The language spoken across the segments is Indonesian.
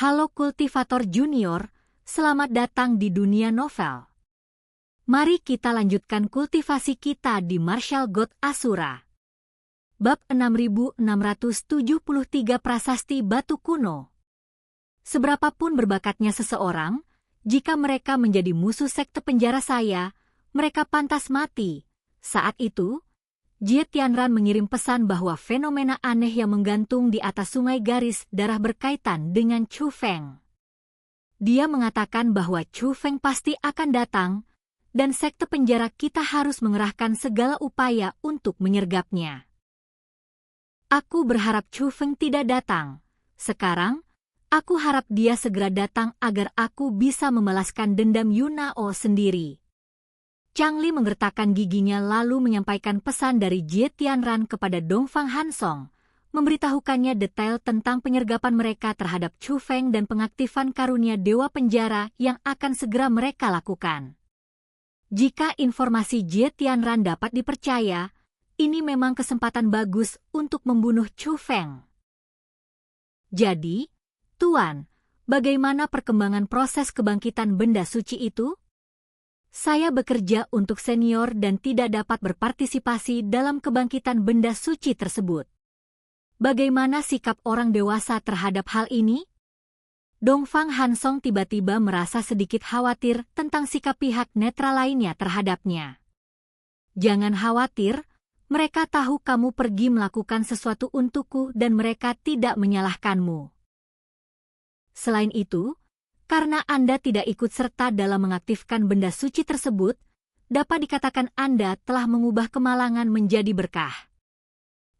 Halo Kultivator Junior, selamat datang di dunia novel. Mari kita lanjutkan kultivasi kita di Martial God Asura. Bab 6673 Prasasti Batu Kuno. Seberapapun berbakatnya seseorang, jika mereka menjadi musuh sekte penjara saya, mereka pantas mati. Saat itu, Jie Tianran mengirim pesan bahwa fenomena aneh yang menggantung di atas sungai garis darah berkaitan dengan Chu Feng. Dia mengatakan bahwa Chu Feng pasti akan datang, dan sekte penjara kita harus mengerahkan segala upaya untuk menyergapnya. Aku berharap Chu Feng tidak datang. Sekarang, aku harap dia segera datang agar aku bisa memelaskan dendam Yunao sendiri. Chang Li menggertakkan giginya lalu menyampaikan pesan dari Jie Tianran kepada Dongfang Hansong, memberitahukannya detail tentang penyergapan mereka terhadap Chu Feng dan pengaktifan karunia Dewa Penjara yang akan segera mereka lakukan. Jika informasi Jie Tianran dapat dipercaya, ini memang kesempatan bagus untuk membunuh Chu Feng. Jadi, Tuan, bagaimana perkembangan proses kebangkitan benda suci itu? Saya bekerja untuk senior dan tidak dapat berpartisipasi dalam kebangkitan benda suci tersebut. Bagaimana sikap orang dewasa terhadap hal ini? Dongfang Hansong tiba-tiba merasa sedikit khawatir tentang sikap pihak netral lainnya terhadapnya. Jangan khawatir, mereka tahu kamu pergi melakukan sesuatu untukku dan mereka tidak menyalahkanmu. Selain itu, karena Anda tidak ikut serta dalam mengaktifkan benda suci tersebut, dapat dikatakan Anda telah mengubah kemalangan menjadi berkah.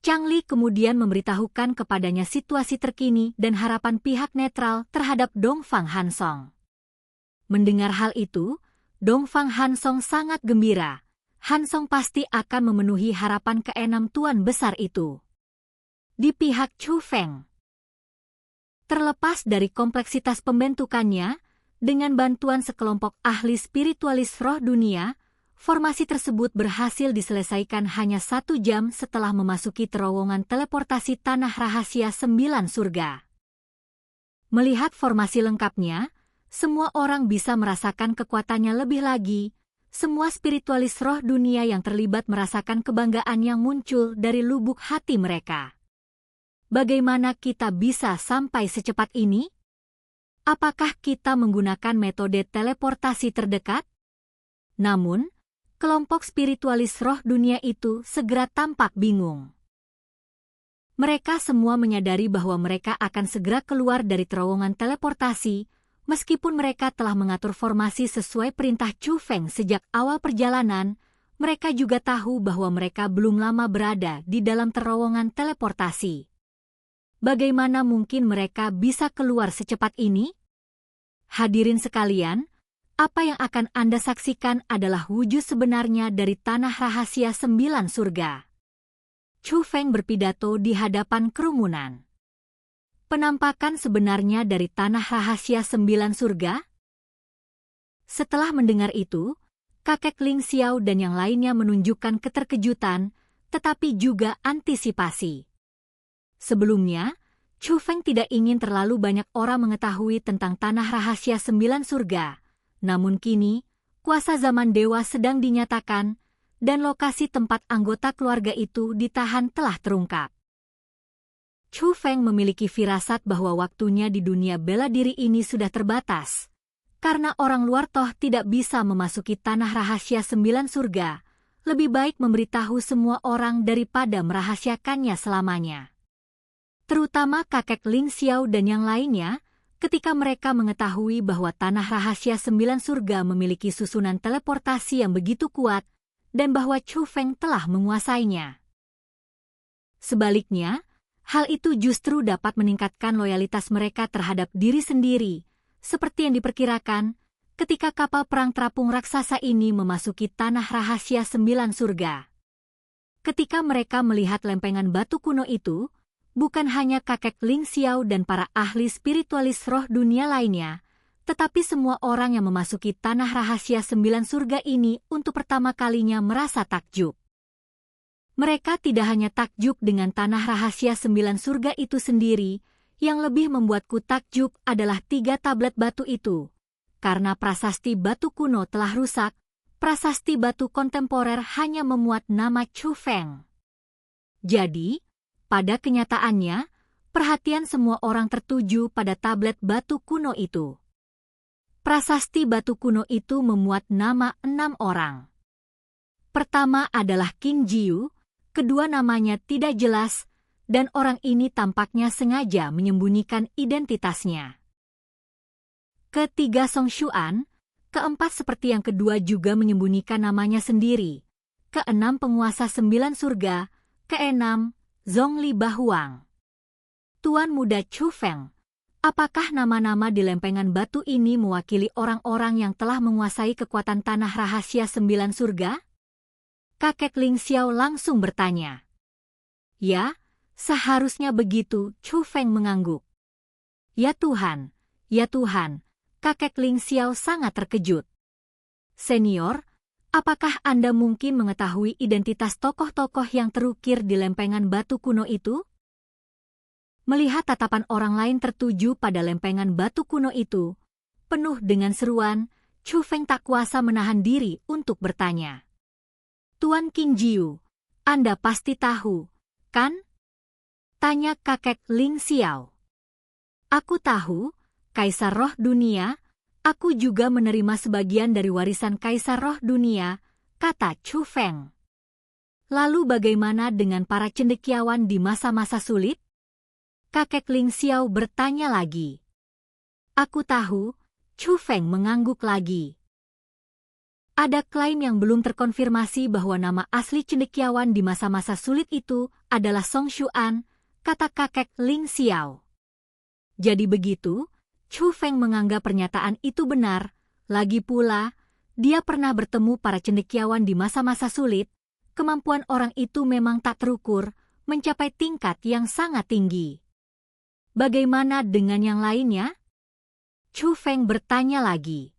Chang Li kemudian memberitahukan kepadanya situasi terkini dan harapan pihak netral terhadap Dongfang Hansong. Mendengar hal itu, Dongfang Hansong sangat gembira. Hansong pasti akan memenuhi harapan keenam tuan besar itu. Di pihak Chu Feng, terlepas dari kompleksitas pembentukannya, dengan bantuan sekelompok ahli spiritualis roh dunia, formasi tersebut berhasil diselesaikan hanya 1 jam setelah memasuki terowongan teleportasi tanah rahasia 9 surga. Melihat formasi lengkapnya, semua orang bisa merasakan kekuatannya lebih lagi. Semua spiritualis roh dunia yang terlibat merasakan kebanggaan yang muncul dari lubuk hati mereka. Bagaimana kita bisa sampai secepat ini? Apakah kita menggunakan metode teleportasi terdekat? Namun, kelompok spiritualis roh dunia itu segera tampak bingung. Mereka semua menyadari bahwa mereka akan segera keluar dari terowongan teleportasi, meskipun mereka telah mengatur formasi sesuai perintah Chu Feng sejak awal perjalanan. Mereka juga tahu bahwa mereka belum lama berada di dalam terowongan teleportasi. Bagaimana mungkin mereka bisa keluar secepat ini? Hadirin sekalian, apa yang akan Anda saksikan adalah wujud sebenarnya dari tanah rahasia 9 surga. Chu Feng berpidato di hadapan kerumunan. Penampakan sebenarnya dari tanah rahasia 9 surga? Setelah mendengar itu, kakek Ling Xiao dan yang lainnya menunjukkan keterkejutan, tetapi juga antisipasi. Sebelumnya, Chu Feng tidak ingin terlalu banyak orang mengetahui tentang tanah rahasia 9 surga. Namun kini, kuasa zaman dewa sedang dinyatakan, dan lokasi tempat anggota keluarga itu ditahan telah terungkap. Chu Feng memiliki firasat bahwa waktunya di dunia bela diri ini sudah terbatas. Karena orang luar toh tidak bisa memasuki tanah rahasia 9 surga, lebih baik memberitahu semua orang daripada merahasiakannya selamanya. Terutama kakek Ling Xiao dan yang lainnya, ketika mereka mengetahui bahwa tanah rahasia 9 surga memiliki susunan teleportasi yang begitu kuat, dan bahwa Chu Feng telah menguasainya. Sebaliknya, hal itu justru dapat meningkatkan loyalitas mereka terhadap diri sendiri, seperti yang diperkirakan ketika kapal perang terapung raksasa ini memasuki tanah rahasia 9 surga. Ketika mereka melihat lempengan batu kuno itu, bukan hanya kakek Ling Xiao dan para ahli spiritualis roh dunia lainnya, tetapi semua orang yang memasuki tanah rahasia 9 surga ini untuk pertama kalinya merasa takjub. Mereka tidak hanya takjub dengan tanah rahasia 9 surga itu sendiri, Yang lebih membuatku takjub adalah 3 tablet batu itu. Karena prasasti batu kuno telah rusak, prasasti batu kontemporer hanya memuat nama Chu Feng. Jadi, pada kenyataannya, perhatian semua orang tertuju pada tablet batu kuno itu. Prasasti batu kuno itu memuat nama 6 orang. Pertama adalah King Jiu, kedua namanya tidak jelas, dan orang ini tampaknya sengaja menyembunyikan identitasnya. Ketiga Song Xuan, keempat seperti yang kedua juga menyembunyikan namanya sendiri, keenam penguasa 9 surga, keenam Zhongli Bahuang. Tuan Muda Chu Feng, apakah nama-nama di lempengan batu ini mewakili orang-orang yang telah menguasai kekuatan tanah rahasia 9 surga? Kakek Ling Xiao langsung bertanya. Ya, seharusnya begitu, Chu Feng mengangguk. Ya Tuhan, kakek Ling Xiao sangat terkejut. Senior, apakah Anda mungkin mengetahui identitas tokoh-tokoh yang terukir di lempengan batu kuno itu? Melihat tatapan orang lain tertuju pada lempengan batu kuno itu, penuh dengan seruan, Chu Feng tak kuasa menahan diri untuk bertanya. Tuan King Jiu, Anda pasti tahu, kan? Tanya kakek Ling Xiao. Aku tahu, Kaisar Roh Dunia, aku juga menerima sebagian dari warisan Kaisar Roh Dunia, kata Chu Feng. Lalu bagaimana dengan para cendekiawan di masa-masa sulit? Kakek Ling Xiao bertanya lagi. Aku tahu, Chu Feng mengangguk lagi. Ada klaim yang belum terkonfirmasi bahwa nama asli cendekiawan di masa-masa sulit itu adalah Song Xuan, kata kakek Ling Xiao. Jadi begitu, Chu Feng menganggap pernyataan itu benar, lagi pula, dia pernah bertemu para cendekiawan di masa-masa sulit, kemampuan orang itu memang tak terukur, mencapai tingkat yang sangat tinggi. Bagaimana dengan yang lainnya? Chu Feng bertanya lagi.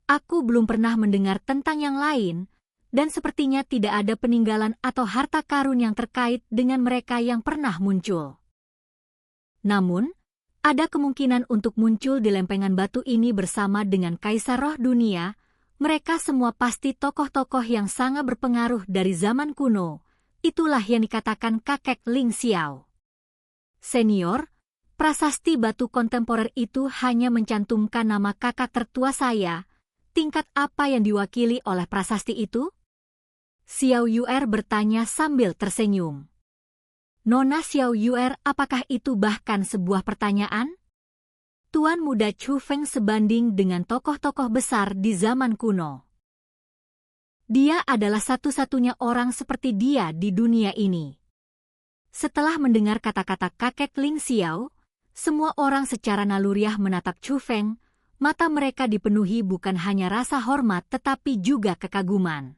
Aku belum pernah mendengar tentang yang lain, dan sepertinya tidak ada peninggalan atau harta karun yang terkait dengan mereka yang pernah muncul. Namun, ada kemungkinan untuk muncul di lempengan batu ini bersama dengan Kaisar Roh Dunia. Mereka semua pasti tokoh-tokoh yang sangat berpengaruh dari zaman kuno. Itulah yang dikatakan kakek Ling Xiao. Senior, prasasti batu kontemporer itu hanya mencantumkan nama kakak tertua saya. Tingkat apa yang diwakili oleh prasasti itu? Xiao Yuer bertanya sambil tersenyum. Nona Xiao Yuer, apakah itu bahkan sebuah pertanyaan? Tuan Muda Chu Feng sebanding dengan tokoh-tokoh besar di zaman kuno. Dia adalah satu-satunya orang seperti dia di dunia ini. Setelah mendengar kata-kata kakek Ling Xiao, semua orang secara naluriah menatap Chu Feng. Mata mereka dipenuhi bukan hanya rasa hormat tetapi juga kekaguman.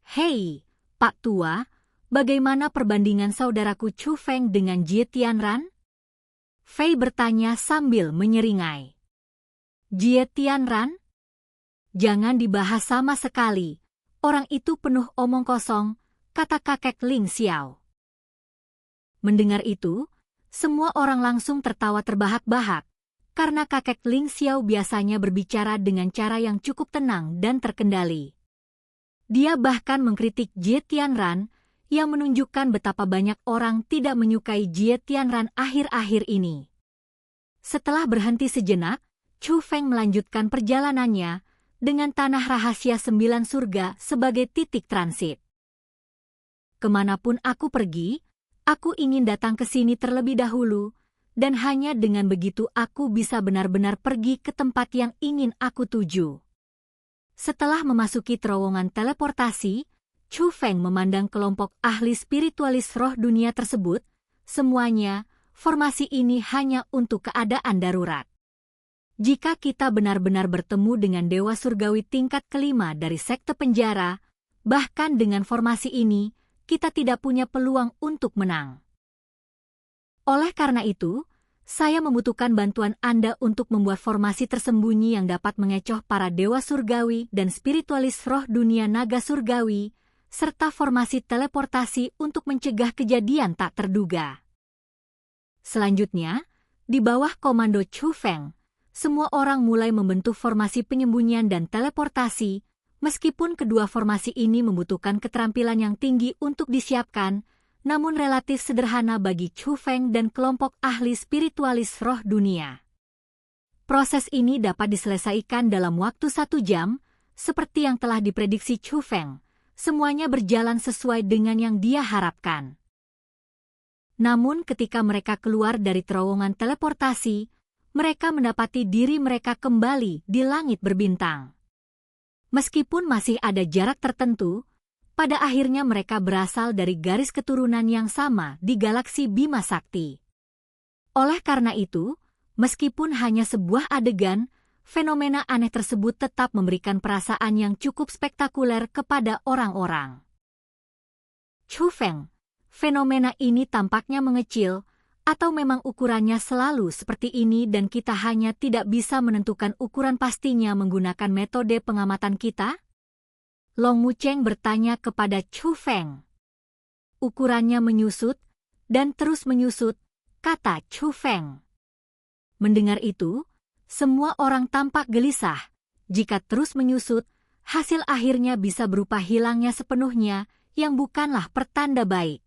Hei, Pak Tua, bagaimana perbandingan saudaraku Chu Feng dengan Jie Tianran? Fei bertanya sambil menyeringai. Jie Tianran? Jangan dibahas sama sekali, orang itu penuh omong kosong, kata kakek Ling Xiao. Mendengar itu, semua orang langsung tertawa terbahak-bahak. Karena kakek Ling Xiao biasanya berbicara dengan cara yang cukup tenang dan terkendali. Dia bahkan mengkritik Jie Tianran, yang menunjukkan betapa banyak orang tidak menyukai Jie Tianran akhir-akhir ini. Setelah berhenti sejenak, Chu Feng melanjutkan perjalanannya dengan tanah rahasia 9 surga sebagai titik transit. Kemanapun aku pergi, aku ingin datang ke sini terlebih dahulu, dan hanya dengan begitu aku bisa benar-benar pergi ke tempat yang ingin aku tuju. Setelah memasuki terowongan teleportasi, Chu Feng memandang kelompok ahli spiritualis roh dunia tersebut. Semuanya, formasi ini hanya untuk keadaan darurat. Jika kita benar-benar bertemu dengan Dewa Surgawi tingkat kelima dari sekte penjara, bahkan dengan formasi ini, kita tidak punya peluang untuk menang. Oleh karena itu, saya membutuhkan bantuan Anda untuk membuat formasi tersembunyi yang dapat mengecoh para dewa surgawi dan spiritualis roh dunia naga surgawi, serta formasi teleportasi untuk mencegah kejadian tak terduga. Selanjutnya, di bawah komando Chu Feng, semua orang mulai membentuk formasi penyembunyian dan teleportasi, meskipun kedua formasi ini membutuhkan keterampilan yang tinggi untuk disiapkan, namun relatif sederhana bagi Chu Feng dan kelompok ahli spiritualis roh dunia. Proses ini dapat diselesaikan dalam waktu 1 jam, seperti yang telah diprediksi Chu Feng. Semuanya berjalan sesuai dengan yang dia harapkan. Namun ketika mereka keluar dari terowongan teleportasi, mereka mendapati diri mereka kembali di langit berbintang. Meskipun masih ada jarak tertentu, pada akhirnya mereka berasal dari garis keturunan yang sama di galaksi Bima Sakti. Oleh karena itu, meskipun hanya sebuah adegan, fenomena aneh tersebut tetap memberikan perasaan yang cukup spektakuler kepada orang-orang. Chu Feng, fenomena ini tampaknya mengecil, atau memang ukurannya selalu seperti ini dan kita hanya tidak bisa menentukan ukuran pastinya menggunakan metode pengamatan kita? Long Wucheng bertanya kepada Chu Feng. Ukurannya menyusut, dan terus menyusut, kata Chu Feng. Mendengar itu, semua orang tampak gelisah. Jika terus menyusut, hasil akhirnya bisa berupa hilangnya sepenuhnya, yang bukanlah pertanda baik.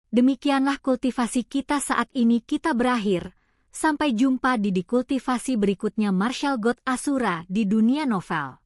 Demikianlah kultivasi kita saat ini kita berakhir. Sampai jumpa di kultivasi berikutnya Martial God Asura di dunia novel.